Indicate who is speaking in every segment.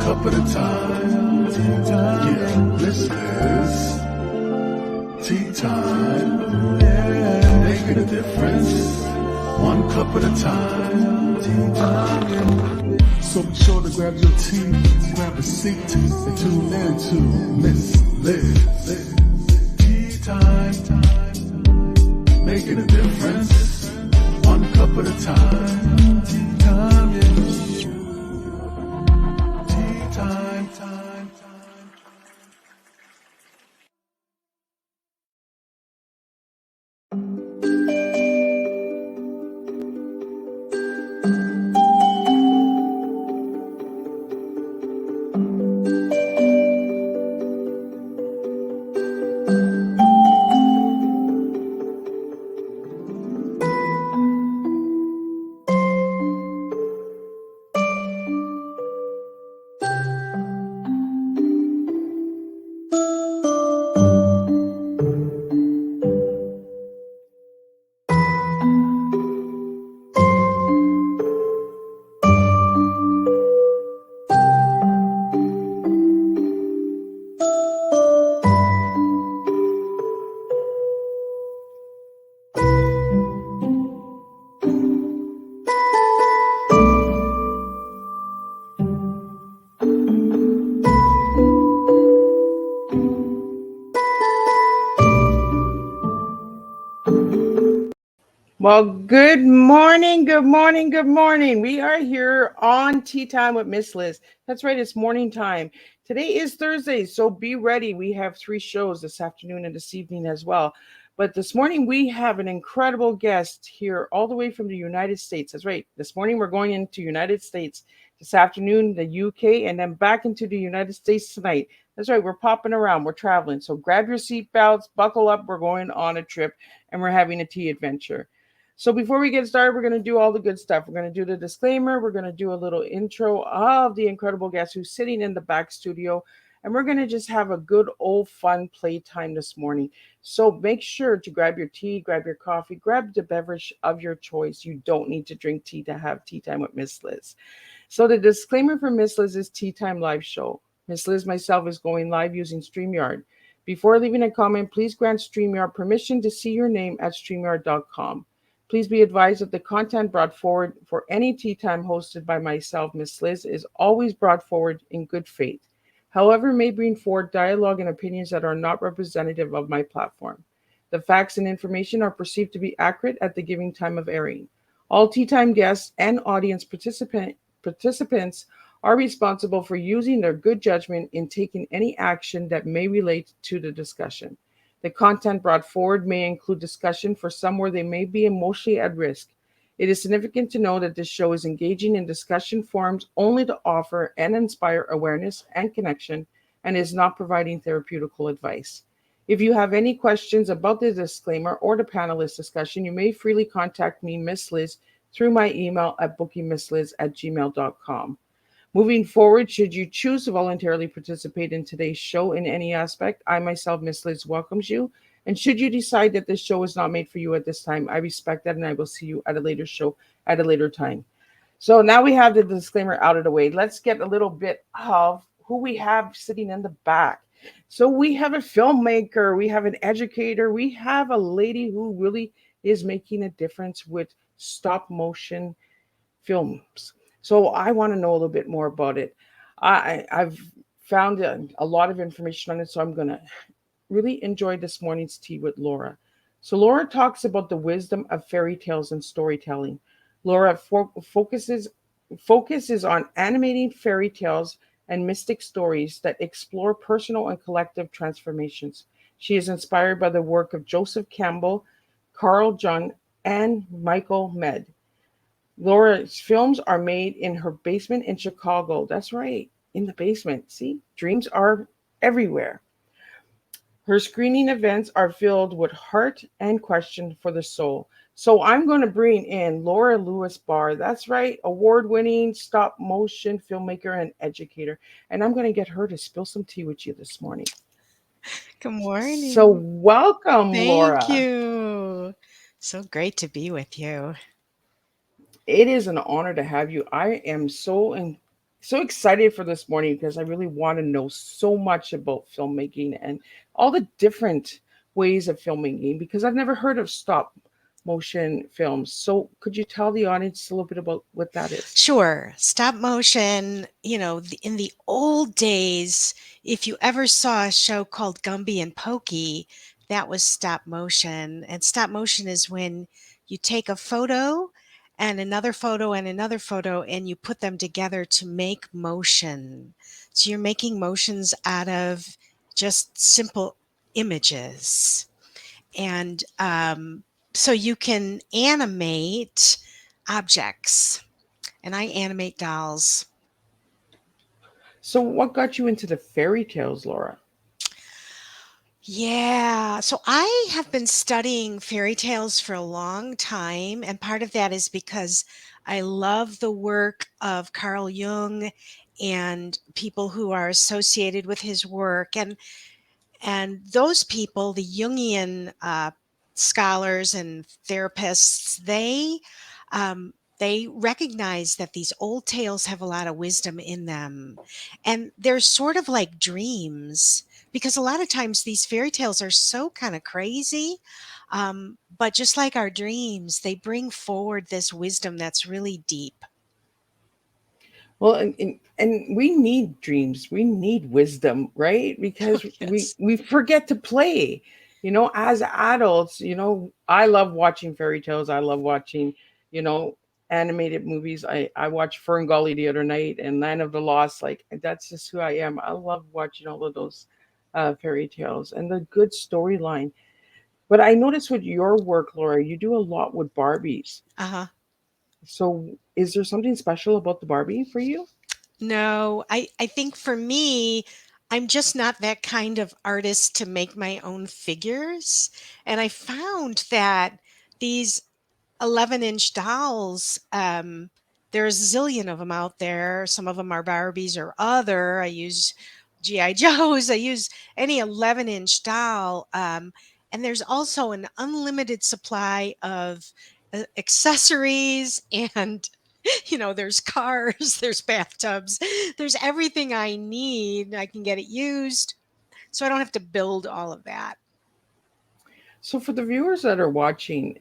Speaker 1: cup at a time. Yeah, this is tea time. Yeah, making a difference. One cup at a time. Tea time. So be sure to grab your tea, grab a seat, and tune in to Miss Liz. Tea time. Making a difference. One cup at a time. Tea time. Yeah. Tea time.
Speaker 2: Well, good morning, good morning, good morning. We are here on Tea Time with Miss Liz. That's right, it's morning time. Today is Thursday, so be ready. We have 3 shows this afternoon and this evening as well. But this morning we have an incredible guest here all the way from the United States. That's right. This morning we're going into United States. This afternoon, the UK, and then back into the United States tonight. That's right, we're popping around, we're traveling. So grab your seatbelts, buckle up, we're going on a trip, and we're having a tea adventure. So before we get started, we're going to do all the good stuff. We're going to do the disclaimer. We're going to do a little intro of the incredible guest who's sitting in the back studio. And we're going to just have a good old fun playtime this morning. So make sure to grab your tea, grab your coffee, grab the beverage of your choice. You don't need to drink tea to have tea time with Miss Liz. So the disclaimer for Miss Liz's Tea Time live show. Miss Liz myself is going live using StreamYard. Before leaving a comment, please grant StreamYard permission to see your name at StreamYard.com. Please be advised that the content brought forward for any tea time hosted by myself, Miss Liz, is always brought forward in good faith. However, may bring forward dialogue and opinions that are not representative of my platform. The facts and information are perceived to be accurate at the giving time of airing. All tea time guests and audience participants are responsible for using their good judgment in taking any action that may relate to the discussion. The content brought forward may include discussion for some where they may be emotionally at risk. It is significant to know that this show is engaging in discussion forums only to offer and inspire awareness and connection and is not providing therapeutical advice. If you have any questions about the disclaimer or the panelist discussion, you may freely contact me, Miss Liz, through my email at bookingmissliz@gmail.com. Moving forward, should you choose to voluntarily participate in today's show in any aspect, I myself, Miss Liz, welcomes you. And should you decide that this show is not made for you at this time, I respect that and I will see you at a later show at a later time. So now we have the disclaimer out of the way. Let's get a little bit of who we have sitting in the back. So we have a filmmaker, we have an educator, we have a lady who really is making a difference with stop motion films. So I want to know a little bit more about it. I've found a lot of information on it, so I'm going to really enjoy this morning's tea with Laura. So Laura talks about the wisdom of fairy tales and storytelling. Laura focuses on animating fairy tales and mystic stories that explore personal and collective transformations. She is inspired by the work of Joseph Campbell, Jung, and Michael Meade. Laura's films are made in her basement in Chicago. That's right, in the basement. See, dreams are everywhere. Her screening events are filled with heart and question for the soul. So I'm going to bring in Laura Lewis-Barr. That's right, award-winning stop motion filmmaker and educator. And I'm going to get her to spill some tea with you this morning.
Speaker 3: Good morning.
Speaker 2: So welcome, Laura.
Speaker 3: Thank you. So great to be with you.
Speaker 2: It is an honor to have you. I am so so excited for this morning because I really want to know so much about filmmaking and all the different ways of filmmaking because I've never heard of stop motion films. So could you tell the audience a little bit about what that is?
Speaker 3: Sure. Stop motion, in the old days, if you ever saw a show called Gumby and Pokey, that was stop motion. And stop motion is when you take a photo and another photo and another photo and you put them together to make motion. So you're making motions out of just simple images. And so you can animate objects, and I animate dolls.
Speaker 2: So what got you into the fairy tales, Laura?
Speaker 3: Yeah, so I have been studying fairy tales for a long time, and part of that is because I love the work of Carl Jung and people who are associated with his work. And those people, the Jungian scholars and therapists, they recognize that these old tales have a lot of wisdom in them, and they're sort of like dreams because a lot of times these fairy tales are so kind of crazy, but just like our dreams, they bring forward this wisdom that's really deep.
Speaker 2: Well, and we need dreams. We need wisdom, right?
Speaker 3: Oh,
Speaker 2: Because
Speaker 3: yes.
Speaker 2: we forget to play. You know, as adults, I love watching fairy tales. I love watching, you know, animated movies. I watched Fern Gully the other night and Land of the Lost. Like that's just who I am. I love watching all of those fairy tales and the good storyline. But I noticed with your work, Laura, you do a lot with Barbies.
Speaker 3: Uh-huh.
Speaker 2: So is there something special about the Barbie for you?
Speaker 3: No, I think for me, I'm just not that kind of artist to make my own figures. And I found that these 11-inch dolls, there's a zillion of them out there. Some of them are Barbies or other. I use GI Joes. I use any 11-inch doll. And there's also an unlimited supply of accessories and there's cars, there's bathtubs, there's everything I need. I can get it used. So I don't have to build all of that.
Speaker 2: So for the viewers that are watching,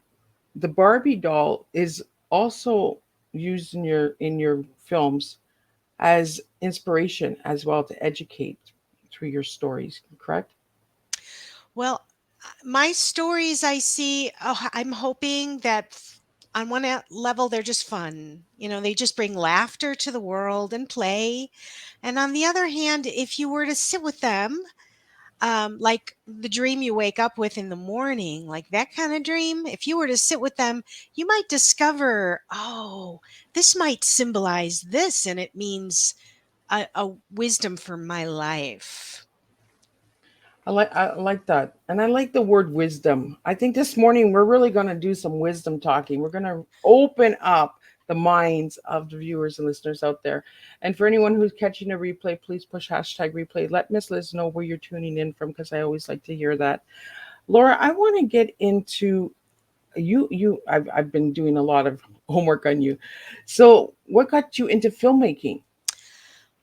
Speaker 2: the Barbie doll is also used in your films as inspiration as well to educate through your stories, correct?
Speaker 3: Well, my stories I see, I'm hoping that on one level, they're just fun. They just bring laughter to the world and play. And on the other hand, if you were to sit with them, like the dream you wake up with in the morning, like that kind of dream, if you were to sit with them, you might discover, oh, this might symbolize this, and it means a wisdom for my life.
Speaker 2: I like that. And I like the word wisdom. I think this morning we're really going to do some wisdom talking. We're going to open up the minds of the viewers and listeners out there. And for anyone who's catching a replay, please push hashtag replay. Let Miss Liz know where you're tuning in from because I always like to hear that. Laura, I want to get into I've been doing a lot of homework on you. So, what got you into filmmaking?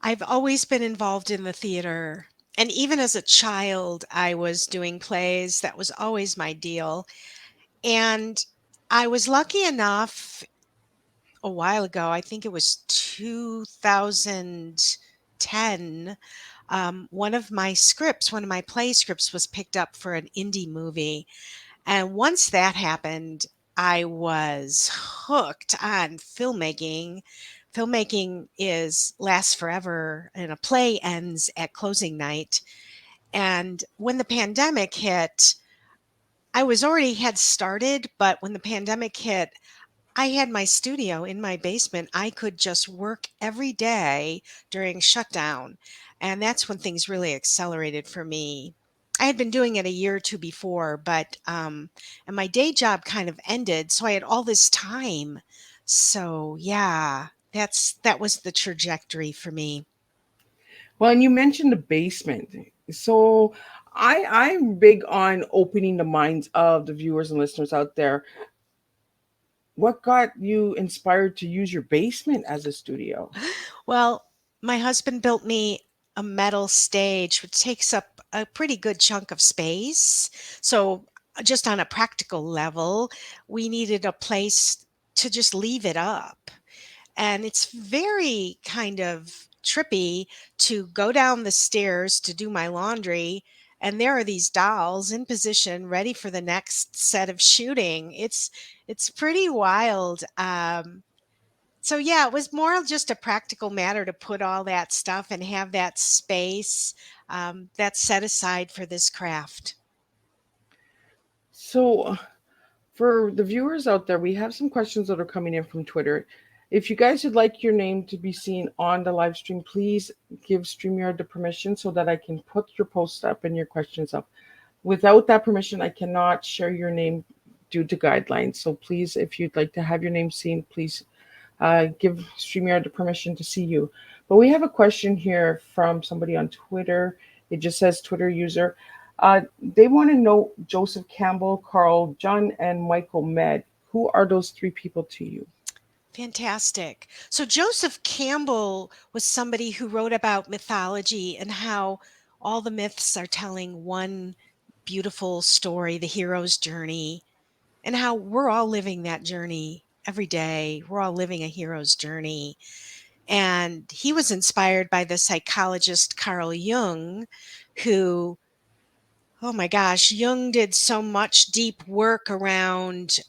Speaker 3: I've always been involved in the theater. And even as a child, I was doing plays. That was always my deal. And I was lucky enough a while ago, I think it was 2010, one of my play scripts was picked up for an indie movie. And once that happened, I was hooked on filmmaking. Filmmaking is lasts forever and a play ends at closing night. And when the pandemic hit, I was already had started, but when the pandemic hit, I had my studio in my basement. I could just work every day during shutdown. And that's when things really accelerated for me. I had been doing it a year or two before, but and my day job kind of ended, so I had all this time. So yeah, that was the trajectory for me.
Speaker 2: Well, and you mentioned the basement. So, I'm big on opening the minds of the viewers and listeners out there. What got you inspired to use your basement as a studio?
Speaker 3: Well, My husband built me a metal stage, which takes up a pretty good chunk of space. So, just on a practical level, we needed a place to just leave it up. And it's very kind of trippy to go down the stairs to do my laundry. And there are these dolls in position, ready for the next set of shooting. It's pretty wild. So yeah, it was more of just a practical matter to put all that stuff and have that space that's set aside for this craft.
Speaker 2: So, for the viewers out there, we have some questions that are coming in from Twitter. If you guys would like your name to be seen on the live stream, please give StreamYard the permission so that I can put your posts up and your questions up. Without that permission, I cannot share your name due to guidelines. So please, if you'd like to have your name seen, please give StreamYard the permission to see you. But we have a question here from somebody on Twitter. It just says Twitter user. They want to know Joseph Campbell, Carl Jung, and Michael Meade. Who are those three people to you?
Speaker 3: Fantastic. So Joseph Campbell was somebody who wrote about mythology and how all the myths are telling one beautiful story, the hero's journey, and how we're all living that journey every day. We're all living a hero's journey. And he was inspired by the psychologist Carl Jung, who, oh my gosh, Jung did so much deep work around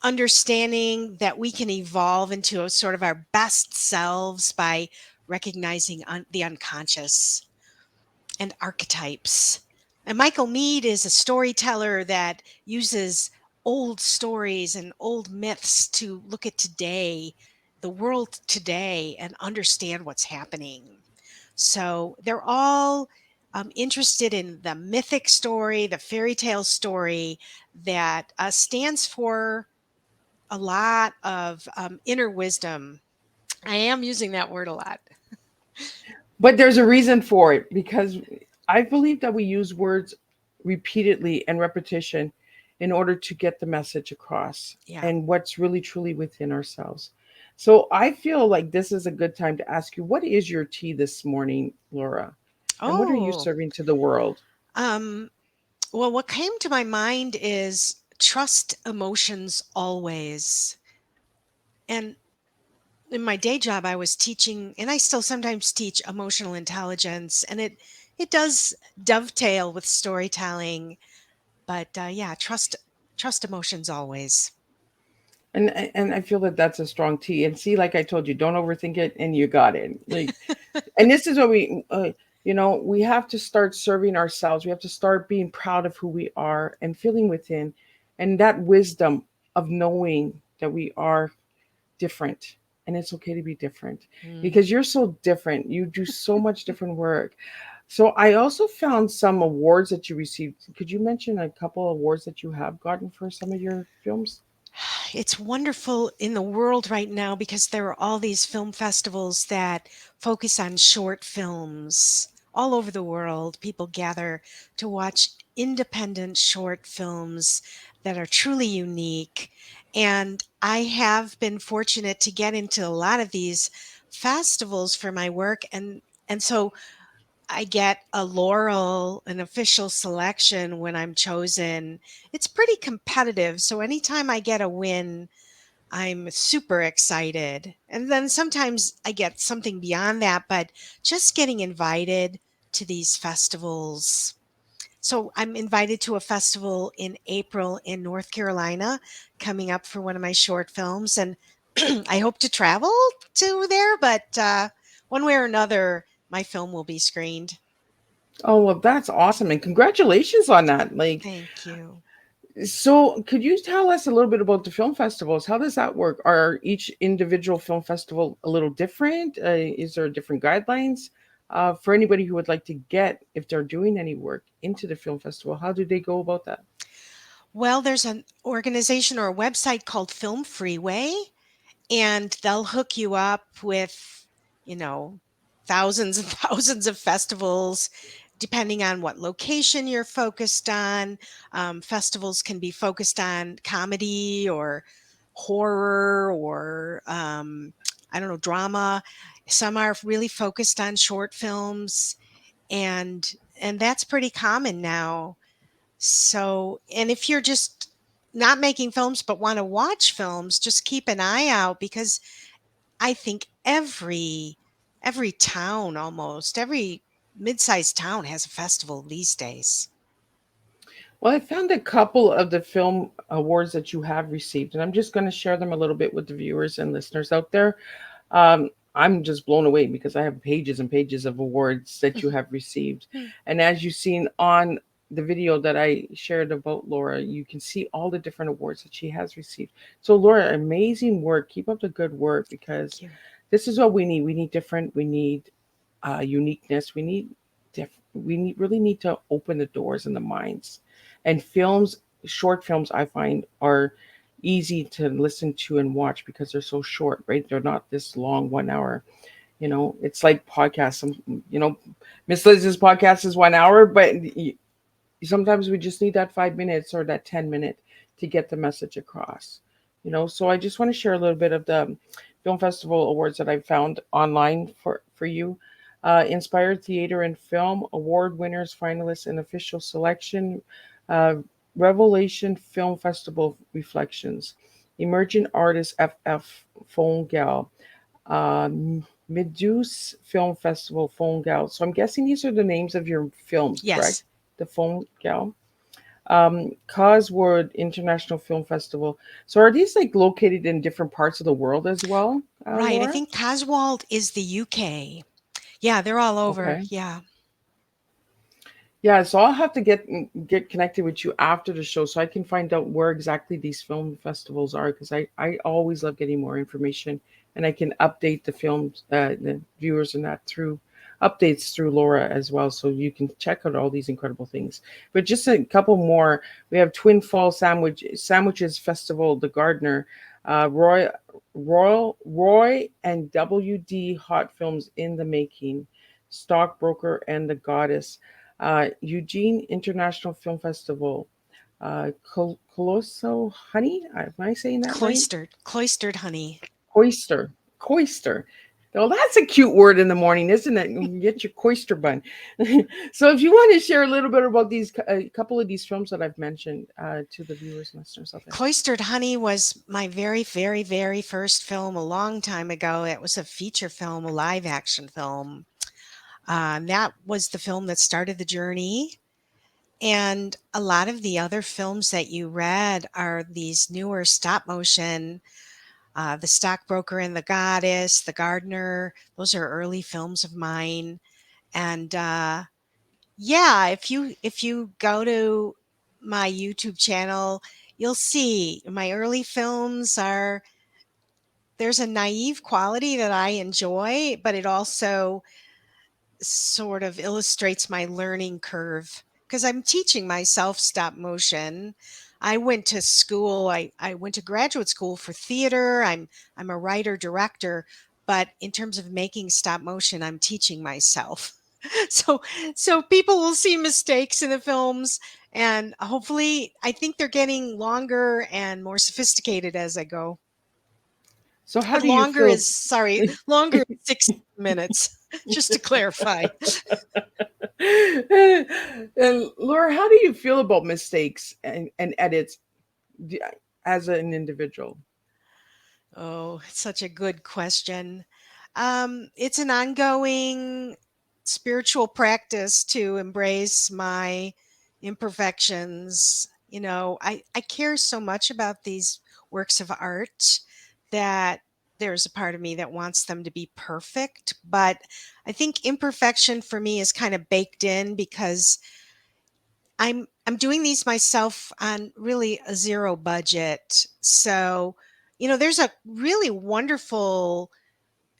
Speaker 3: understanding that we can evolve into a sort of our best selves by recognizing the unconscious and archetypes. And Michael Meade is a storyteller that uses old stories and old myths to look at today, the world today, and understand what's happening. So they're all interested in the mythic story, the fairy tale story that stands for a lot of inner wisdom. I am using that word a lot.
Speaker 2: But there's a reason for it because I believe that we use words repeatedly and repetition in order to get the message across
Speaker 3: Yeah.
Speaker 2: and what's really truly within ourselves. So I feel like this is a good time to ask you, what is your tea this morning, Laura? And what are you
Speaker 3: Oh,
Speaker 2: serving to the world?
Speaker 3: um, well, what came to my mind is trust emotions always. And in my day job, I was teaching, and I still sometimes teach emotional intelligence, and it does dovetail with storytelling. But yeah, trust emotions always.
Speaker 2: And I feel that that's a strong tea. And see, like I told you, don't overthink it, and you got it. Like, and this is what we have to start serving ourselves. We have to start being proud of who we are and feeling within, and that wisdom of knowing that we are different, and it's okay to be different because
Speaker 3: Mhm.
Speaker 2: you're so different. You do so much different work. So I also found some awards that you received. Could you mention a couple awards that you have gotten for some of your films?
Speaker 3: It's wonderful in the world right now because there are all these film festivals that focus on short films. All over the world, people gather to watch independent short films that are truly unique. And I have been fortunate to get into a lot of these festivals for my work, and so I get a laurel, an official selection when I'm chosen. It's pretty competitive, so anytime I get a win, I'm super excited. And then sometimes I get something beyond that, but just getting invited to these festivals. So I'm invited to a festival in April in North Carolina coming up for one of my short films, and I hope to travel to there, but one way or another, my film will be screened.
Speaker 2: Oh, well, that's awesome. And congratulations on that. Like,
Speaker 3: Thank you.
Speaker 2: so could you tell us a little bit about the film festivals? How does that work? Are each individual film festival a little different? Is there different guidelines? For anybody who would like to get, if they're doing any work into the film festival, how do they go about that?
Speaker 3: Well, there's an organization or a website called Film Freeway, and they'll hook you up with, you know, thousands and thousands of festivals depending on what location you're focused on. Festivals can be focused on comedy or horror or I don't know, drama. Some are really focused on short films, and that's pretty common now. So, and if you're just not making films but want to watch films, just keep an eye out, because I think every town, almost every mid-sized town, has a festival these days.
Speaker 2: Well, I found a couple of the film awards that you have received, and I'm just going to share them a little bit with the viewers and listeners out there. I'm just blown away because I have pages and pages of awards that you have received. And as you've seen on the video that I shared about Laura, you can see all the different awards that she has received. So, Laura, amazing work. Keep up the good work, because
Speaker 3: Thank you.
Speaker 2: this is what we need. We need different. We need uniqueness. We need we need really need to open the doors and the minds. And films, short films, I find are easy to listen to and watch because they're so short, right? They're not this long, 1 hour. It's like podcasts. Miss Liz's podcast is 1 hour, but sometimes we just need that 5 minutes or that 10 minute to get the message across. So I just want to share a little bit of the film festival awards that I found online for you. Inspired Theater and Film Award winners, finalists, and official selection. uh, Revelation Film Festival Reflections. Emerging Artist FF Phone Gal. Meduse Film Festival Phone Gal. So I'm guessing these are the names of your films, correct?
Speaker 3: Yes.
Speaker 2: The Phone Gal. Cosworth International Film Festival. So are these like located in different parts of the world as well,
Speaker 3: Right. I
Speaker 2: Laura?
Speaker 3: think Coswald is the UK. Yeah, they're all over.
Speaker 2: Okay.
Speaker 3: Yeah.
Speaker 2: Yeah, so I'll have to get connected with you after the show so I can find out where exactly these film festivals are, because I always love getting more information, and I can update the viewers and that through updates through Laura as well, so you can check out all these incredible things. But just a couple more. We have Twin Falls Sandwiches Festival, The Gardener, Roy and WD Hot Films in the Making, Stockbroker and the Goddess, Eugene International Film Festival, Colosso Honey. Am I saying that right?
Speaker 3: Cloistered honey.
Speaker 2: Coister. Well, that's a cute word in the morning, isn't it? You get your coister bun. So, if you want to share a little bit about a couple of these films that I've mentioned to the viewers and listeners out there.
Speaker 3: Cloistered Honey was my very, very, very first film a long time ago. It was a feature film, a live action film. That was the film that started the journey. And a lot of the other films that you read are these newer stop motion, The Stockbroker and the Goddess, The Gardener. Those are early films of mine. And yeah, if you go to my YouTube channel, you'll see my early films are there's a naive quality that I enjoy, but it also sort of illustrates my learning curve because I'm teaching myself stop motion. I went to school, I went to graduate school for theater. I'm a writer director, but in terms of making stop motion, I'm teaching myself. So people will see mistakes in the films, and hopefully I think they're getting longer and more sophisticated as I go.
Speaker 2: So, how
Speaker 3: But
Speaker 2: do you
Speaker 3: longer
Speaker 2: feel?
Speaker 3: is sorry, longer is 60 minutes, just to clarify.
Speaker 2: And Laura, how do you feel about mistakes and edits d- as an individual?
Speaker 3: Oh, it's such a good question. It's an ongoing spiritual practice to embrace my imperfections. I care so much about these works of art that there's a part of me that wants them to be perfect. But I think imperfection for me is kind of baked in because I'm doing these myself on really a zero budget. So, there's a really wonderful,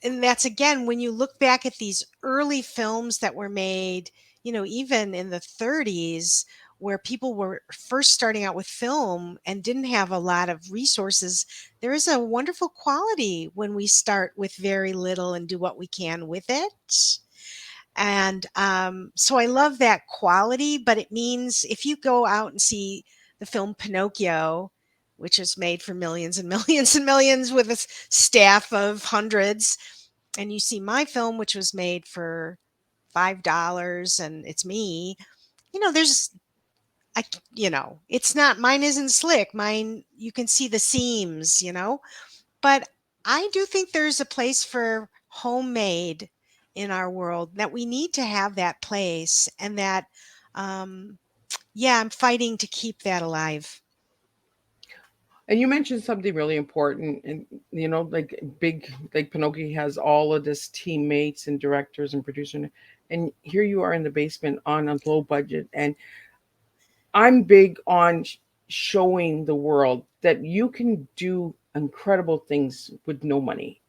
Speaker 3: and that's again when you look back at these early films that were made, even in the 30s, where people were first starting out with film and didn't have a lot of resources. There is a wonderful quality when we start with very little and do what we can with it. And so I love that quality, but it means if you go out and see the film Pinocchio, which is made for millions and millions and millions with a staff of hundreds. And you see my film, which was made for $5 and it's me. There's I it's not, mine isn't slick. Mine, you can see the seams. But I do think there's a place for homemade in our world, that we need to have that place, and that, um, yeah, I'm fighting to keep that alive.
Speaker 2: And you mentioned something really important, and like big, like Pinocchio has all of this teammates and directors and producers, and here you are in the basement on a low budget. And I'm big on showing the world that you can do incredible things with no money,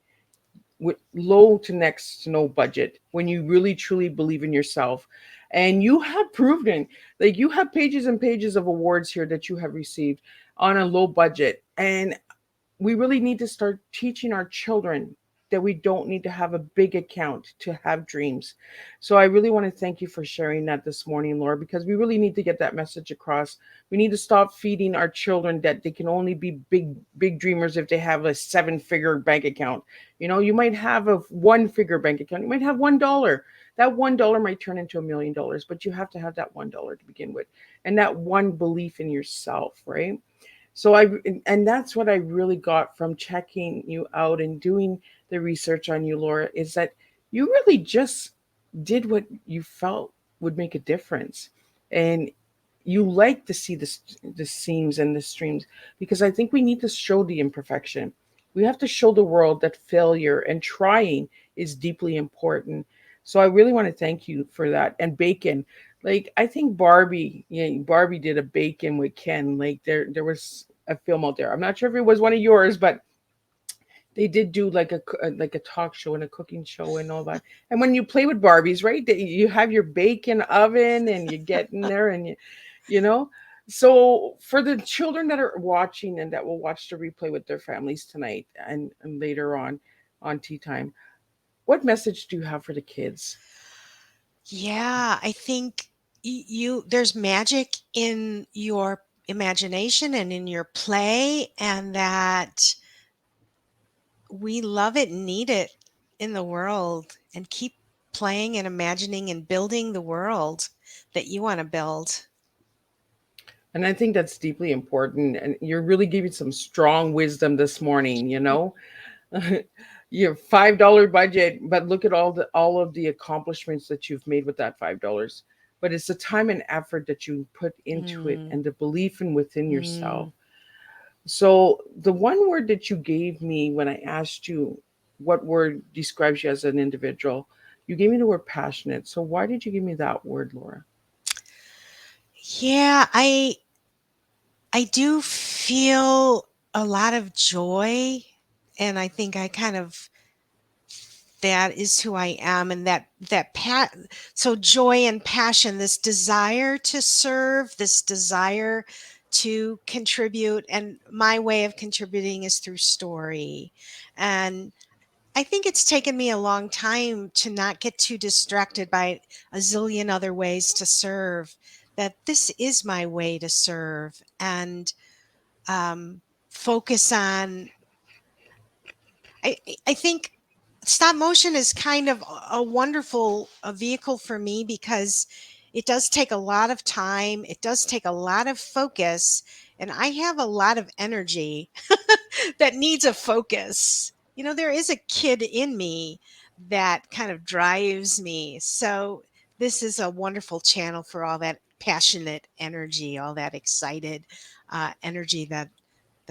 Speaker 2: with low to next to no budget, when you really truly believe in yourself. And you have proven, like, you have pages and pages of awards here that you have received on a low budget. And we really need to start teaching our children that we don't need to have a big account to have dreams. So I really want to thank you for sharing that this morning, Laura, because we really need to get that message across. We need to stop feeding our children that they can only be big dreamers if they have a seven-figure bank account. You might have a one-figure bank account. You might have $1. That $1 might turn into $1 million, but you have to have that $1 to begin with, and that one belief in yourself, right? So and that's what I really got from checking you out and doing the research on you, Laura, is that you really just did what you felt would make a difference. And you like to see the seams and the streams, because I think we need to show the imperfection. We have to show the world that failure and trying is deeply important. So I really want to thank you for that. And bacon, like, I think Barbie, yeah, Barbie did a bacon with Ken. Like, there was a film out there. I'm not sure if it was one of yours, but they did do like a talk show and a cooking show and all that. And when you play with Barbies, right, you have your bacon oven and you get in there and you know. So for the children that are watching and that will watch the replay with their families tonight and later on tea time, what message do you have for the kids?
Speaker 3: Yeah, I think there's magic in your imagination and in your play, and that we love it and need it in the world, and keep playing and imagining and building the world that you want to build.
Speaker 2: And I think that's deeply important. And you're really giving some strong wisdom this morning. Your $5 budget, but look at all of the accomplishments that you've made with that $5. But it's the time and effort that you put into it,
Speaker 3: Mm,
Speaker 2: and the belief in within yourself.
Speaker 3: mm.
Speaker 2: So the one word that you gave me when I asked you what word describes you as an individual, you gave me the word passionate. So why did you give me that word, Laura?
Speaker 3: Yeah, I do feel a lot of joy, and I think I kind of, that is who I am, and so joy and passion, this desire to serve, this desire to contribute, and my way of contributing is through story. And I think it's taken me a long time to not get too distracted by a zillion other ways to serve, that this is my way to serve, and focus on, I think stop motion is kind of a wonderful vehicle for me, because it does take a lot of time, it does take a lot of focus, and I have a lot of energy that needs a focus. There is a kid in me that kind of drives me. So this is a wonderful channel for all that passionate energy, all that excited energy that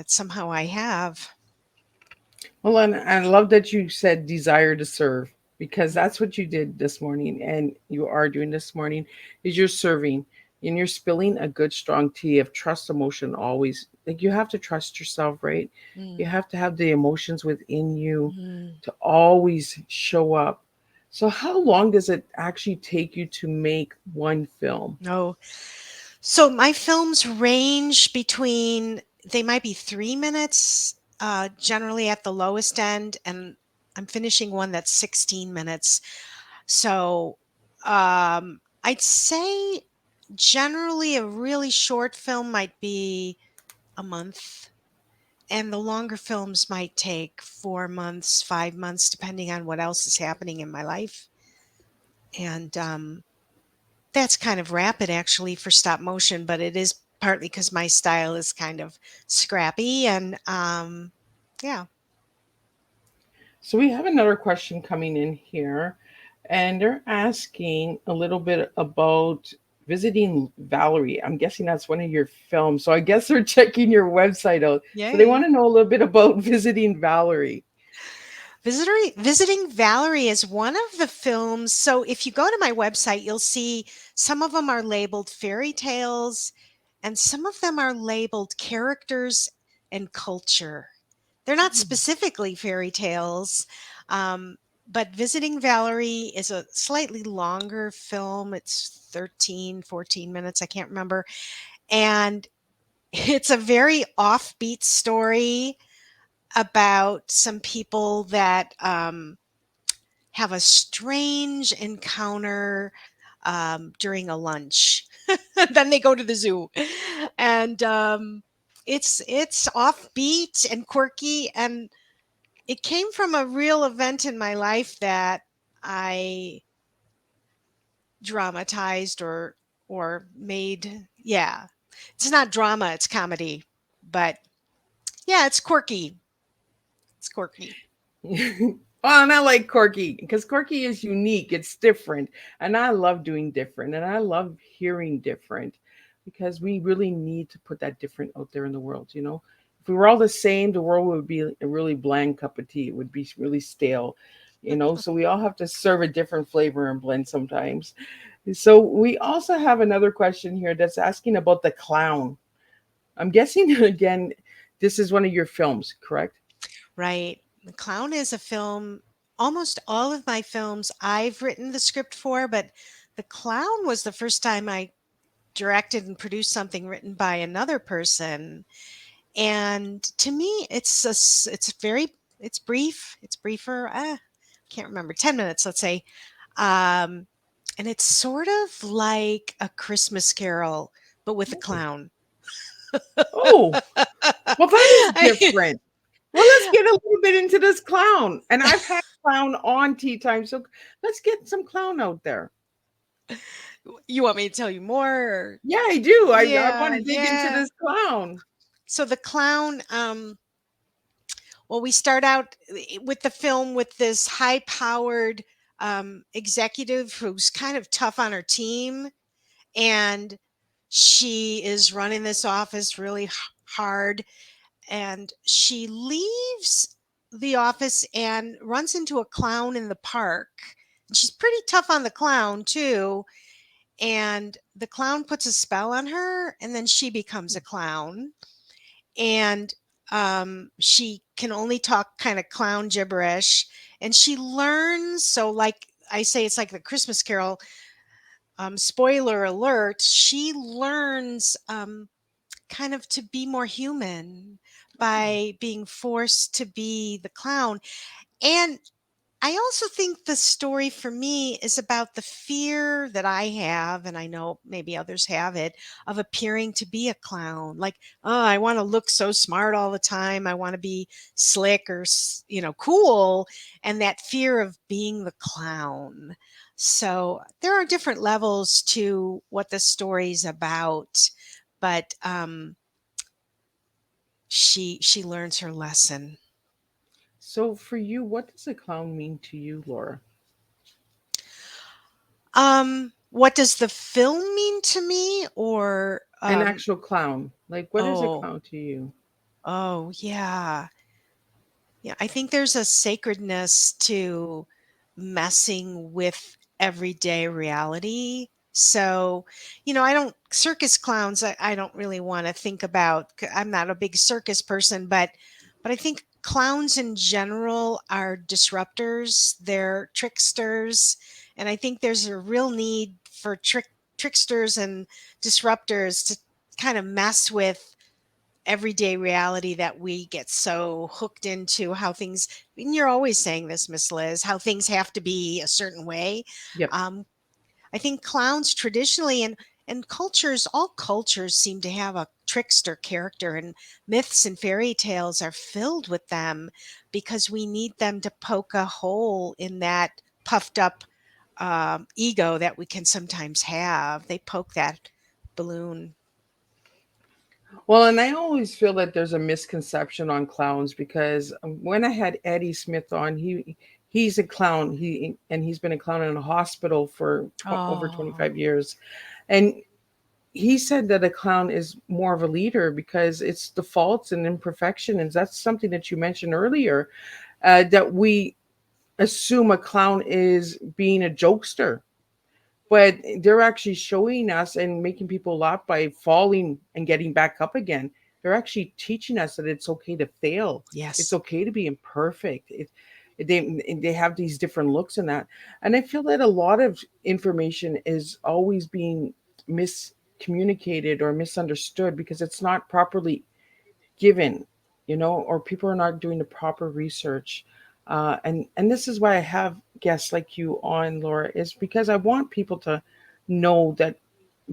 Speaker 3: somehow I have.
Speaker 2: Well, and I love that you said desire to serve, because that's what you did this morning, and you are doing this morning, is you're serving, and you're spilling a good strong tea of trust emotion always. Like, you have to trust yourself, right? You
Speaker 3: Mm,
Speaker 2: have to have the emotions within you
Speaker 3: mm.
Speaker 2: to always show up. So how long does it actually take you to make one film?
Speaker 3: No. So my films range between, they might be 3 minutes, generally at the lowest end, and I'm finishing one that's 16 minutes. So I'd say generally a really short film might be a month. and the longer films might take 4 months, 5 months, depending on what else is happening in my life. And that's kind of rapid actually for stop motion, but it is partly because my style is kind of scrappy and yeah.
Speaker 2: So we have another question coming in here, and they're asking a little bit about visiting Valerie. I'm guessing that's one of your films. So I guess they're checking your website out. So they want
Speaker 3: Yay.
Speaker 2: to know a little bit about visiting Valerie.
Speaker 3: Visiting Valerie is one of the films. So if you go to my website, you'll see some of them are labeled fairy tales and some of them are labeled characters and culture. They're not specifically fairy tales, um, but Visiting Valerie is a slightly longer film. It's 13, 14 minutes. I can't remember. And it's a very offbeat story about some people that have a strange encounter during a lunch. Then they go to the zoo, and it's offbeat and quirky, and it came from a real event in my life that I dramatized or made. Yeah, it's not drama; it's comedy, but yeah, it's quirky. It's quirky.
Speaker 2: Well, and I like Corky because Corky is unique. It's different. And I love doing different. And I love hearing different because we really need to put that different out there in the world. You know, if we were all the same, the world would be a really bland cup of tea. It would be really stale, you know. So we all have to serve a different flavor and blend sometimes. So we also have another question here that's asking about the clown. I'm guessing, again, this is one of your films, correct?
Speaker 3: Right. The Clown is a film. Almost all of my films I've written the script for, but The Clown was the first time I directed and produced something written by another person. And to me, it's very it's brief. It's briefer. Can't remember 10 minutes, let's say. Um, and it's sort of like a Christmas Carol, but with a clown.
Speaker 2: Oh, well, that is
Speaker 3: I-
Speaker 2: different. Well, let's get a little bit into this clown. And I've had clown on tea time, so let's get some clown out there.
Speaker 3: you want me to tell you more?
Speaker 2: Yeah, I do. I want
Speaker 3: Yeah,
Speaker 2: to dig into
Speaker 3: yeah.
Speaker 2: this clown.
Speaker 3: So the clown, well, we start out with the film with this high-powered executive who's kind of tough on her team, and she is running this office really hard, and she leaves the office and runs into a clown in the park. And she's pretty tough on the clown too, and the clown puts a spell on her, and then she becomes a clown and she can only talk kind of clown gibberish and she learns so like I say it's like the Christmas Carol, spoiler alert, she learns kind of to be more human by being forced to be the clown. And I also think the story for me is about the fear that I have, and I know maybe others have it, of appearing to be a clown. Like, oh, I want to look so smart all the time. I want to be slick or, cool. And that fear of being the clown. So there are different levels to what the story's about, but she learns her lesson.
Speaker 2: So, for you, what does a clown mean to you, Laura?
Speaker 3: What does the film mean to me or
Speaker 2: An actual clown. Like, what is a
Speaker 3: oh,
Speaker 2: clown to you?
Speaker 3: oh yeah. Yeah, I think there's a sacredness to messing with everyday reality. So, I don't circus clowns, I don't really want to think about. I'm not a big circus person, but I think clowns in general are disruptors, they're tricksters, and I think there's a real need for tricksters and disruptors to kind of mess with everyday reality that we get so hooked into how things, and you're always saying this, Miss Liz, how things have to be a certain way.
Speaker 2: Yep.
Speaker 3: um, I think clowns traditionally, and And all cultures seem to have a trickster character, and myths and fairy tales are filled with them because we need them to poke a hole in that puffed up ego that we can sometimes have. They poke that balloon.
Speaker 2: Well, and I always feel that there's a misconception on clowns because when I had Eddie Smith on, he's a clown. He's been a clown in a hospital for over
Speaker 3: Oh,
Speaker 2: 25 years. And he said that a clown is more of a leader because it's the faults and imperfections. That's something that you mentioned earlier, that we assume a clown is being a jokester, but they're actually showing us and making people laugh by falling and getting back up again. They're actually teaching us that it's okay to fail. It's
Speaker 3: yes.
Speaker 2: okay to be imperfect. They have these different looks in that, and I feel that a lot of information is always being miscommunicated or misunderstood because it's not properly given, or people are not doing the proper research. And this is why I have guests like you on, Laura, is because I want people to know that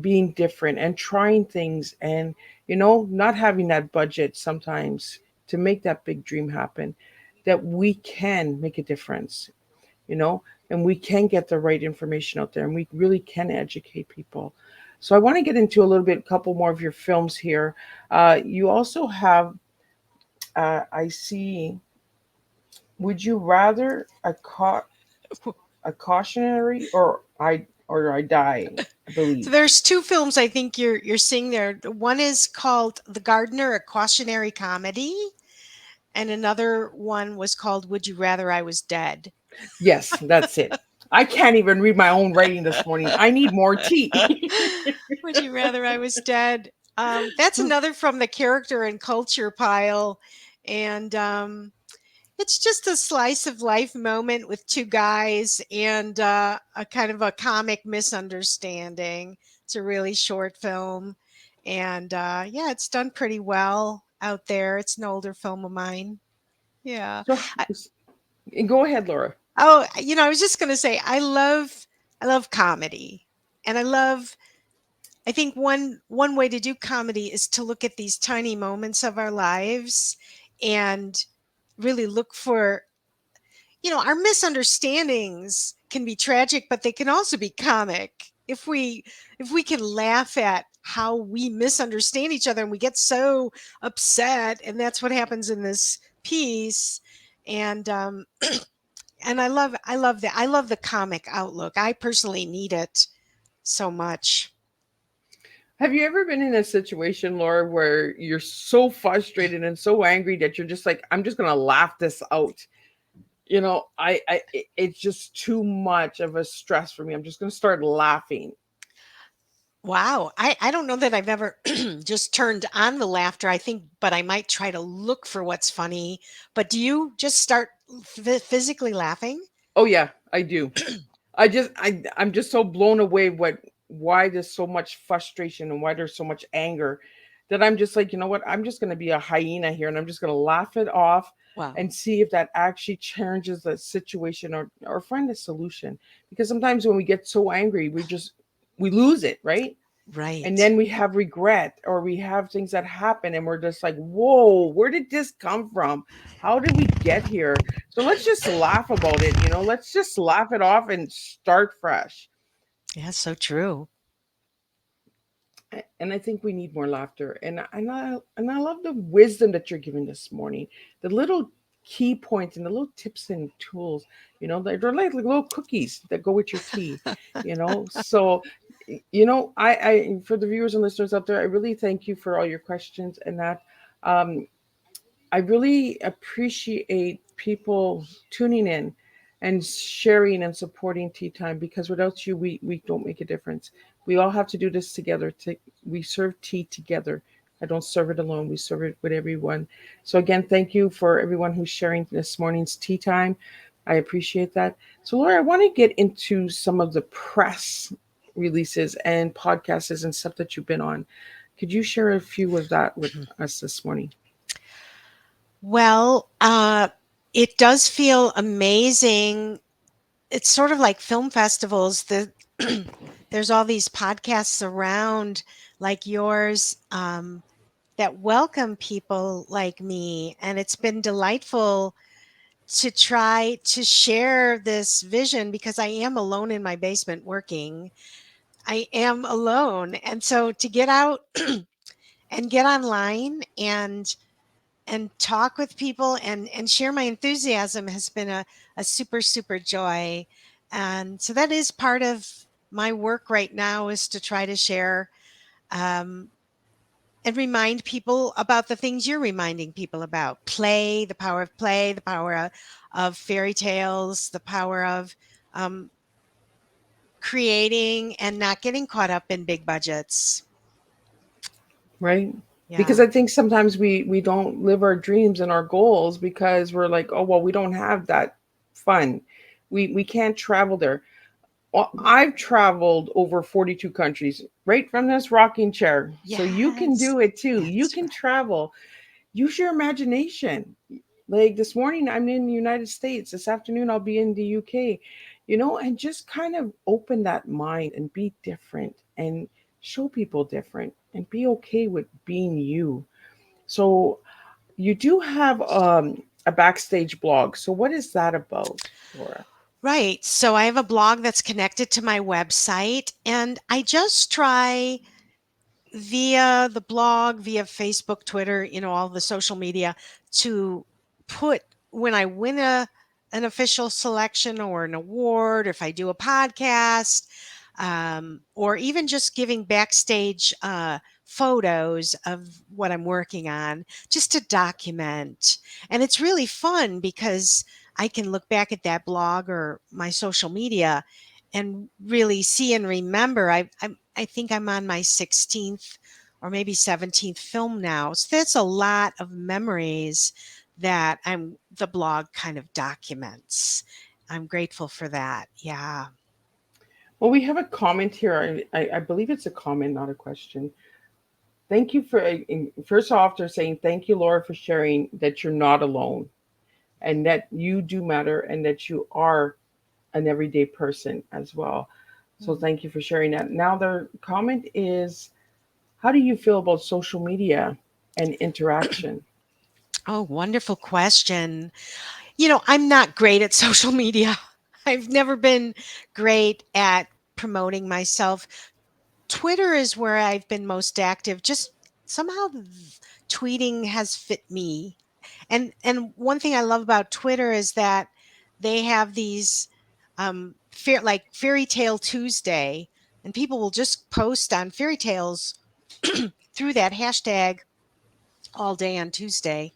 Speaker 2: being different and trying things and, not having that budget sometimes to make that big dream happen, that we can make a difference, you know, and we can get the right information out there and we really can educate people. So I want to get into a little bit, a couple more of your films here. You also have, I see, would you rather a cautionary or I die, I
Speaker 3: So
Speaker 2: believe.
Speaker 3: there's two films I think you're seeing there. One is called The Gardener, a cautionary comedy, and another one was called Would You Rather I Was Dead?
Speaker 2: Yes, that's it. I can't even read my own writing this morning. I need more tea.
Speaker 3: Would you rather I was dead? That's another from the character and culture pile. And it's just a slice of life moment with two guys and a kind of a comic misunderstanding. It's a really short film. And yeah, it's done pretty well out there. It's an older film of mine. Yeah.
Speaker 2: So
Speaker 3: I,
Speaker 2: go ahead, Laura.
Speaker 3: oh, I was just going to say I love comedy. And I think one way to do comedy is to look at these tiny moments of our lives and really look for, our misunderstandings can be tragic, but they can also be comic. If we can laugh at how we misunderstand each other and we get so upset, and that's what happens in this piece. And I love that. I love the comic outlook. I personally need it so much.
Speaker 2: Have you ever been in a situation, Laura, where you're so frustrated and so angry that you're just like, I'm just gonna laugh this out? It's just too much of a stress for me. I'm just gonna start laughing.
Speaker 3: Wow. I don't know that I've ever just turned on the laughter. I think, but I might try to look for what's funny. But do you just start physically laughing?
Speaker 2: Oh yeah, I do. I'm just so blown away why there's so much frustration and why there's so much anger that I'm just like, you know what? I'm just going to be a hyena here and I'm just going to laugh it off
Speaker 3: Wow.
Speaker 2: and see if that actually changes the situation or find a solution. Because sometimes when we get so angry, we lose it, right? And
Speaker 3: Right.
Speaker 2: then we have regret or we have things that happen and we're just like, whoa, where did this come from? How did we get here? So let's just laugh about it, let's just laugh it off and start fresh.
Speaker 3: Yeah, so true.
Speaker 2: And I think we need more laughter. And I love the wisdom that you're giving this morning. The little key points and the little tips and tools, they're like little cookies that go with your tea. So I for the viewers and listeners out there, I really thank you for all your questions and that. Um, I really appreciate people tuning in and sharing and supporting Tea Time because without you, we don't make a difference. We all have to do this together. We serve tea together. I don't serve it alone. We serve it with everyone. So again, thank you for everyone who's sharing this morning's Tea Time. I appreciate that. So Laura, I want to get into some of the press releases and podcasts and stuff that you've been on. Could you share a few of that with us this morning?
Speaker 3: Well, it does feel amazing. It's sort of like film festivals. The there's all these podcasts around like yours that welcome people like me. And it's been delightful to try to share this vision because I am alone in my basement working. I am alone. And so to get out and get online and talk with people and share my enthusiasm has been a super, super joy. And so that is part of my work right now is to try to share um, and remind people about the things you're reminding people about play, the power of fairy tales, the power of um, creating and not getting caught up in big budgets.
Speaker 2: Right. Because
Speaker 3: Yeah.
Speaker 2: I think sometimes we don't live our dreams and our goals because we're like, oh well, we don't have that fun. We can't travel there. Well, I've traveled over 42 countries right from this rocking chair. So you can
Speaker 3: Yes.
Speaker 2: do it too. You
Speaker 3: That's
Speaker 2: can
Speaker 3: right.
Speaker 2: travel. Use your imagination. Like this morning I'm in the United States. This afternoon I'll be in the UK. And just kind of open that mind and be different and show people different and be okay with being you. So you do have a backstage blog. So what is that about, Laura?
Speaker 3: Right. So I have a blog that's connected to my website, and I just try via the blog, via Facebook, Twitter, all the social media to put when I win an official selection or an award, if I do a podcast, or even just giving backstage photos of what I'm working on, just to document. And it's really fun because I can look back at that blog or my social media and really see and remember. I think I'm on my 16th or maybe 17th film now. So that's a lot of memories that the blog kind of documents. I'm grateful for that. Yeah.
Speaker 2: Well, we have a comment here. I believe it's a comment, not a question. Thank you for, first off, they're saying, thank you, Laura, for sharing that you're not alone and that you do matter and that you are an everyday person as well. So
Speaker 3: Mm.
Speaker 2: thank you for sharing that. Now, their comment is, how do you feel about social media and interaction?
Speaker 3: Oh, wonderful question. I'm not great at social media. I've never been great at promoting myself. Twitter is where I've been most active. Just somehow tweeting has fit me. And one thing I love about Twitter is that they have these like Fairy Tale Tuesday, and people will just post on fairy tales through that hashtag all day on Tuesday.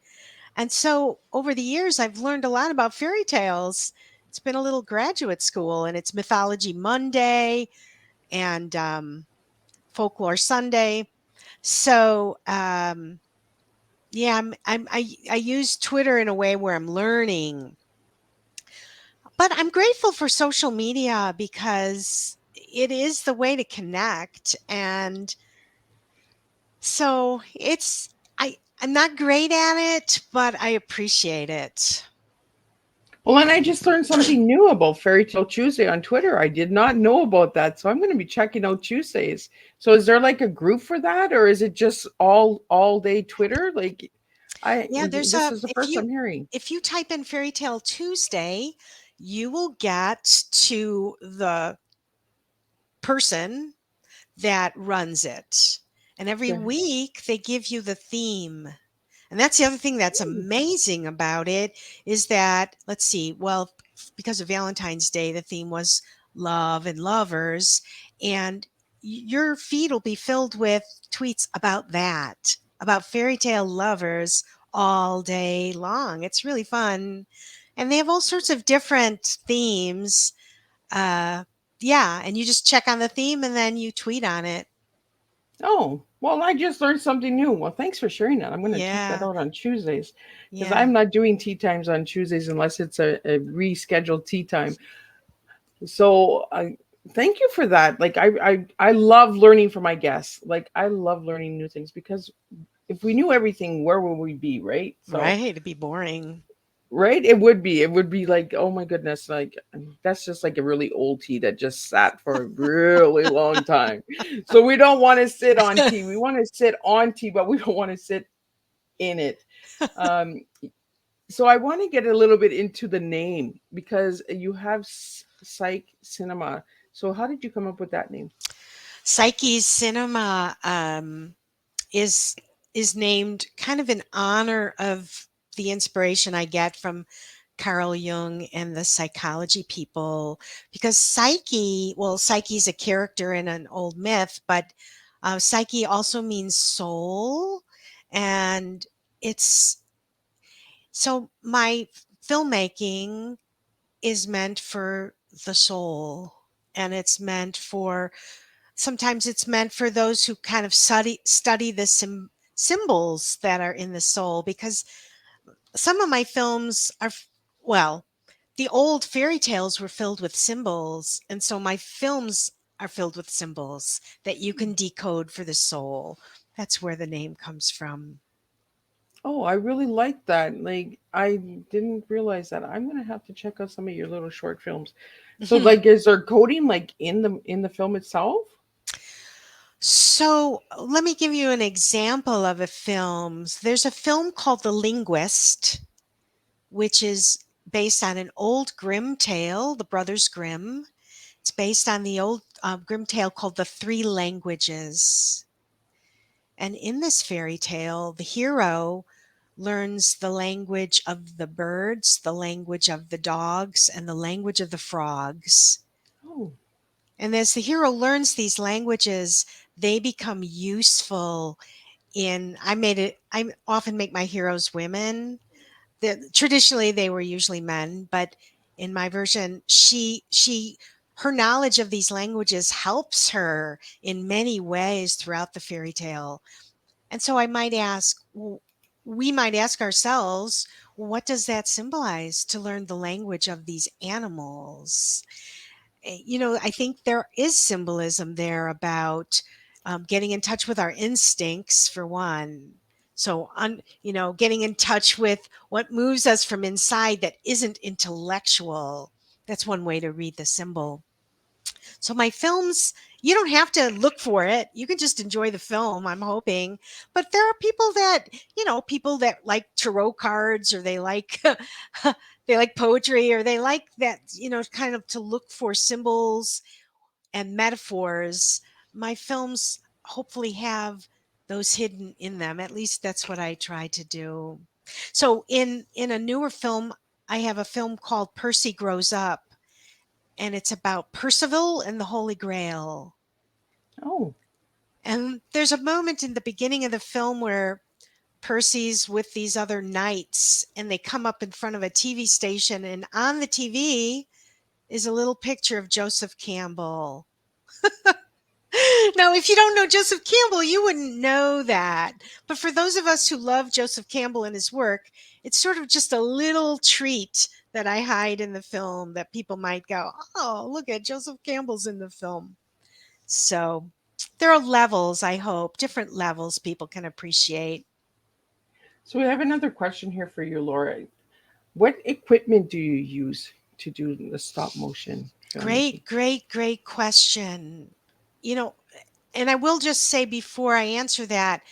Speaker 3: And so over the years, I've learned a lot about fairy tales. It's been a little graduate school, and it's Mythology Monday and Folklore Sunday. So yeah, I use Twitter in a way where I'm learning, but I'm grateful for social media because it is the way to connect. And so I'm not great at it, but I appreciate it.
Speaker 2: Well, and I just learned something new about Fairy Tale Tuesday on Twitter. I did not know about that, so I'm going to be checking out Tuesdays. So, is there like a group for that, or is it just all day Twitter? Like,
Speaker 3: Yeah, there's
Speaker 2: this
Speaker 3: a
Speaker 2: is the first I'm hearing.
Speaker 3: if you type in Fairy Tale Tuesday, you will get to the person that runs it. And every
Speaker 2: Yeah.
Speaker 3: week they give you the theme. And that's the other thing that's amazing about it is that, let's see, well, because of Valentine's Day, the theme was love and lovers. And your feed will be filled with tweets about that, about fairy tale lovers all day long. It's really fun. And they have all sorts of different themes. Uh, yeah. And you just check on the theme and then you tweet on it.
Speaker 2: Oh, well, I just learned something new. Well, thanks for sharing that. I'm going to check that
Speaker 3: Yeah.
Speaker 2: out on Tuesdays because
Speaker 3: Yeah.
Speaker 2: I'm not doing tea times on Tuesdays unless it's a rescheduled tea time. So, thank you for that. Like, I love learning from my guests. Like, I love learning new things because if we knew everything, where would we be, right? So,
Speaker 3: Right. It'd be boring.
Speaker 2: Right? It would be like, oh my goodness, like that's just like a really old tea that just sat for a really long time. So we don't want to sit on tea. We want to sit on tea, but we don't want to sit in it. Um, so I want to get a little bit into the name because you have Psych Cinema. So how did you come up with that name?
Speaker 3: Psyche's Cinema is is named kind of in honor of the inspiration I get from Carl Jung and the psychology people, because Psyche, well, Psyche's a character in an old myth, but Psyche also means soul, and it's so my filmmaking is meant for the soul, and it's meant for sometimes it's meant for those who kind of study the symbols that are in the soul, because some of my films are well, the old fairy tales were filled with symbols, and so my films are filled with symbols that you can decode for the soul. That's where the name comes from.
Speaker 2: Oh, I really like that. Like I didn't realize that. I'm gonna have to check out some of your little short films. So like is there coding like in the film itself?
Speaker 3: So let me give you an example of a film. There's a film called The Linguist, which is based on an old Grimm tale, the Brothers Grimm. It's based on the old Grimm tale called The Three Languages. And in this fairy tale, the hero learns the language of the birds, the language of the dogs, and the language of the frogs.
Speaker 2: Oh,
Speaker 3: And as the hero learns these languages, they become useful in I often make my heroes women. Traditionally they were usually men, but in my version, she her knowledge of these languages helps her in many ways throughout the fairy tale. And so we might ask ourselves, what does that symbolize to learn the language of these animals? I think there is symbolism there about getting in touch with our instincts, for one. So, getting in touch with what moves us from inside that isn't intellectual. That's one way to read the symbol. So my films, you don't have to look for it. You can just enjoy the film, I'm hoping. But there are people that like tarot cards, or they like they like poetry, or they like that, kind of to look for symbols and metaphors. My films hopefully have those hidden in them. At least that's what I try to do. So in a newer film, I have a film called Percy Grows Up, and it's about Percival and the Holy Grail.
Speaker 2: oh,
Speaker 3: And there's a moment in the beginning of the film where Percy's with these other knights, and they come up in front of a TV station, and on the TV is a little picture of Joseph Campbell. Now, if you don't know Joseph Campbell, you wouldn't know that. But for those of us who love Joseph Campbell and his work, it's sort of just a little treat that I hide in the film that people might go, oh, look at Joseph Campbell's in the film. So there are levels, I hope, different levels people can appreciate.
Speaker 2: so we have another question here for you, Laura. What equipment do you use to do the stop motion filmmaking?
Speaker 3: Great question. You know, and I will just say before I answer that,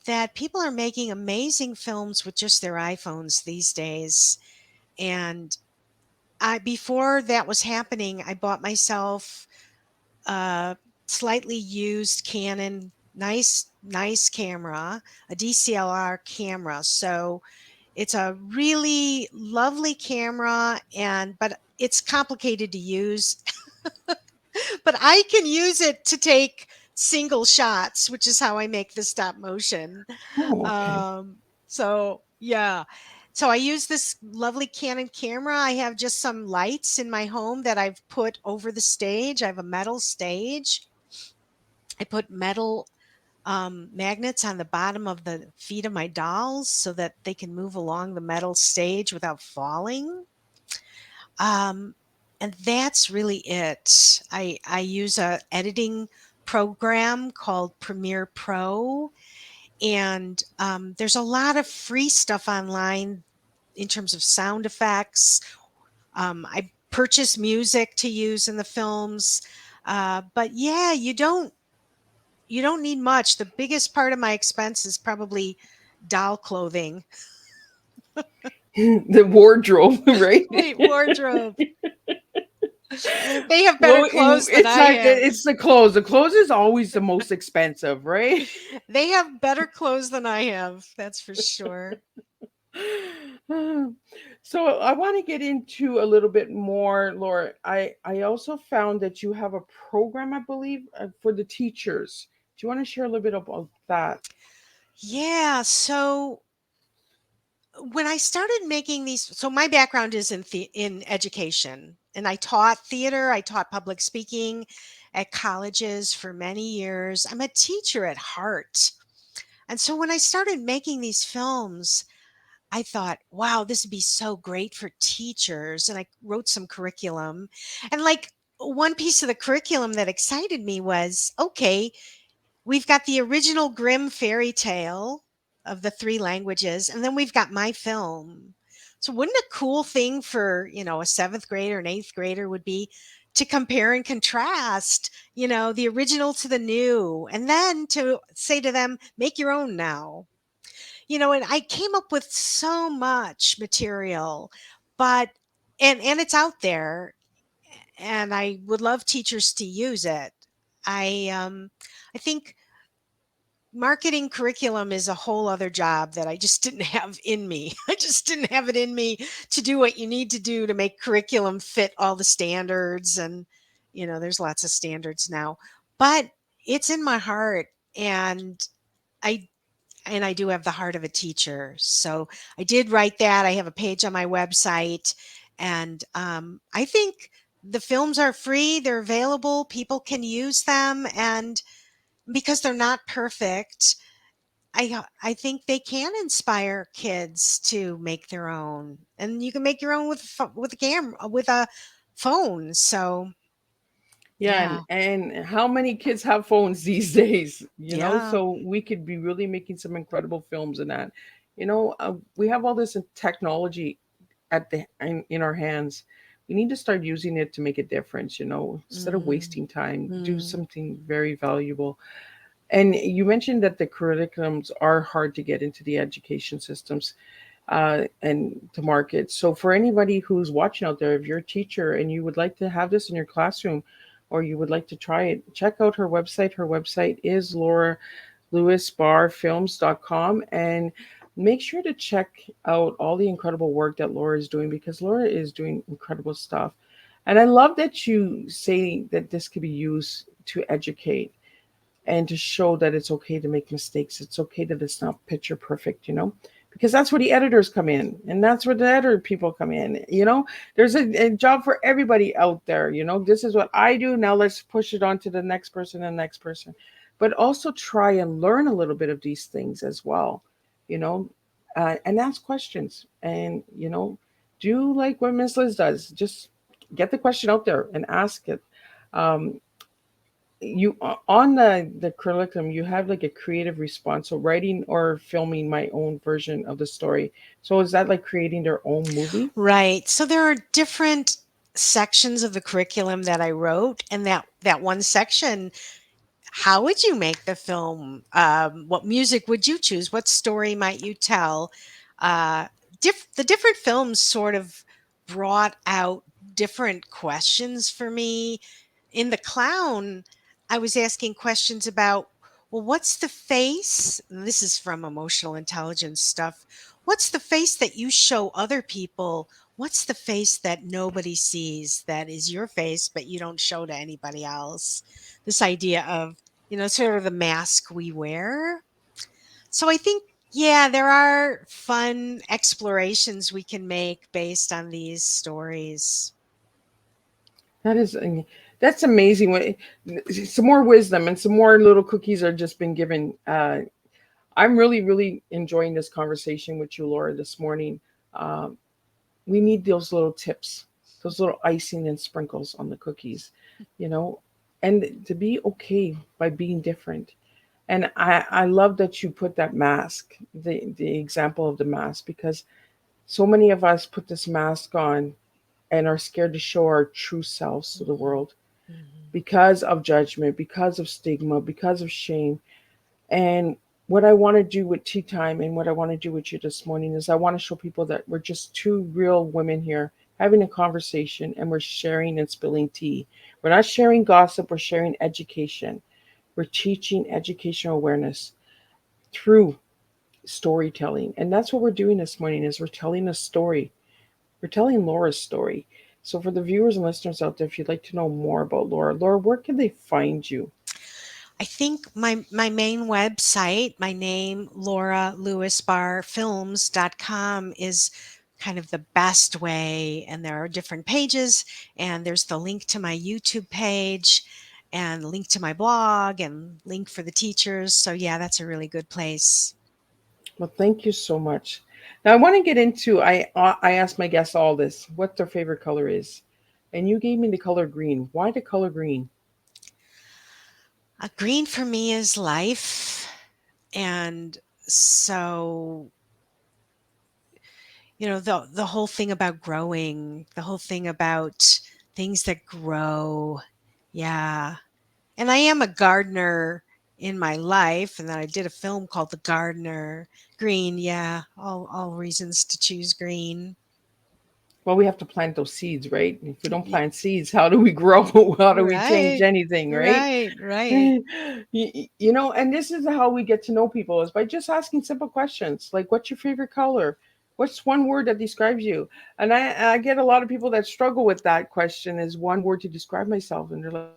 Speaker 3: that people are making amazing films with just their iPhones these days. And before that was happening, I bought myself a slightly used Canon, nice camera, a DCLR camera. So it's a really lovely camera, but it's complicated to use. But I can use it to take single shots, which is how I make the stop motion.
Speaker 2: Oh, okay.
Speaker 3: So yeah. So I use this lovely Canon camera. I have just some lights in my home that I've put over the stage. I have a metal stage. I put metal magnets on the bottom of the feet of my dolls so that they can move along the metal stage without falling. Um, and that's really it. I use a editing program called Premiere Pro, and there's a lot of free stuff online in terms of sound effects. I purchase music to use in the films. But yeah, you don't need much. The biggest part of my expense is probably doll clothing.
Speaker 2: The wardrobe, right?
Speaker 3: Right, wardrobe. They have better
Speaker 2: Well, and
Speaker 3: clothes than
Speaker 2: it's
Speaker 3: I
Speaker 2: not,
Speaker 3: have.
Speaker 2: it's the clothes. The clothes is always the most expensive, right?
Speaker 3: They have better clothes than I have, that's for sure.
Speaker 2: So I want to get into a little bit more, Laura. I also found that you have a program, I believe, for the teachers. Do you want to share a little bit about that?
Speaker 3: Yeah, so when I started making these, so my background is in education, and I taught theater, I taught public speaking at colleges for many years. I'm a teacher at heart. And so when I started making these films, I thought, wow, this would be so great for teachers. And I wrote some curriculum. And like one piece of the curriculum that excited me was, okay, we've got the original Grimm fairy tale of the three languages, and then we've got my film. So wouldn't a cool thing for, a seventh grader, an eighth grader would be to compare and contrast, the original to the new, and then to say to them, make your own now. And I came up with so much material, but and it's out there, and I would love teachers to use it. I think marketing curriculum is a whole other job that I just didn't have in me. I just didn't have it in me to do what you need to do to make curriculum fit all the standards. And, there's lots of standards now, but it's in my heart. And I I do have the heart of a teacher. So I did write that. I have a page on my website, and I think the films are free. They're available. People can use them, and because they're not perfect, I think they can inspire kids to make their own, and you can make your own with a camera, with a phone. So
Speaker 2: Yeah,
Speaker 3: yeah,
Speaker 2: and how many kids have phones these days,
Speaker 3: yeah.
Speaker 2: so we could be really making some incredible films in that. We have all this technology in our hands. We need to start using it to make a difference, instead of
Speaker 3: Mm,
Speaker 2: wasting time, do
Speaker 3: mm,
Speaker 2: something very valuable. And you mentioned that the curriculums are hard to get into the education systems and to market. So, for anybody who's watching out there, if you're a teacher and you would like to have this in your classroom or you would like to try it, check out her website. Her website is lauralewis-barr-films.com, and make sure to check out all the incredible work that Laura is doing, because Laura is doing incredible stuff. And I love that you say that this could be used to educate and to show that it's okay to make mistakes. It's okay that it's not picture perfect, because that's where the editors come in, and that's where the editor people come in. There's a job for everybody out there. This is what I do. Now let's push it on to the next person and the next person. But also try and learn a little bit of these things as well, you know, and ask questions. And, do like what Miss Liz does. Just get the question out there and ask it. Um, you on the curriculum, you have like a creative response, so writing or filming my own version of the story. So is that like creating their own movie?
Speaker 3: Right. So there are different sections of the curriculum that I wrote, and that one section, how would you make the film? What music would you choose? What story might you tell? Uh, the different films sort of brought out different questions for me. In The Clown, I was asking questions about, well, what's the face? And this is from emotional intelligence stuff. What's the face that you show other people? What's the face that nobody sees, that is your face, but you don't show to anybody else? This idea of, sort of the mask we wear. So I think, yeah, there are fun explorations we can make based on these stories.
Speaker 2: That is, that's amazing. Some more wisdom and some more little cookies are just been given. I'm really, really enjoying this conversation with you, Laura, this morning. Um, we need those little tips, those little icing and sprinkles on the cookies, you know, and to be okay by being different. And I love that you put that mask, the example of the mask, because So many of us put this mask on and are scared to show our true selves to the world
Speaker 3: Mhm.
Speaker 2: because of judgment, because of stigma, because of shame. And what I want to do with Tea Time and what I want to do with you this morning is I want to show people that we're just two real women here having a conversation and we're sharing and spilling tea. We're not sharing gossip, we're sharing education. We're teaching educational awareness through storytelling. And that's what we're doing this morning is we're telling a story. We're telling Laura's story. So for the viewers and listeners out there, if you'd like to know more about Laura, Laura, where can they find you?
Speaker 3: I think my main website, my name, Laura Lewis-Barr films.com, is kind of the best way. And there are different pages, and there's the link to my YouTube page, and link to my blog, and link for the teachers. So yeah, that's a really good place.
Speaker 2: Well, thank you so much. Now I want to get into I asked my guests all this, what their favorite color is. And you gave me the color green. Why the color green?
Speaker 3: Green for me is life. And so, the whole thing about growing, the whole thing about things that grow. Yeah. And I am a gardener in my life, and then I did a film called The Gardener. Green, yeah, all reasons to choose green.
Speaker 2: Well, we have to plant those seeds, right? If we don't
Speaker 3: Y-
Speaker 2: plant seeds, how do we grow? How do we change
Speaker 3: Right,
Speaker 2: anything, right?
Speaker 3: right.
Speaker 2: And this is how we get to know people is by just asking simple questions like, what's your favorite color? What's one word that describes you? And I get a lot of people that struggle with that question is one word to describe myself. And they're like,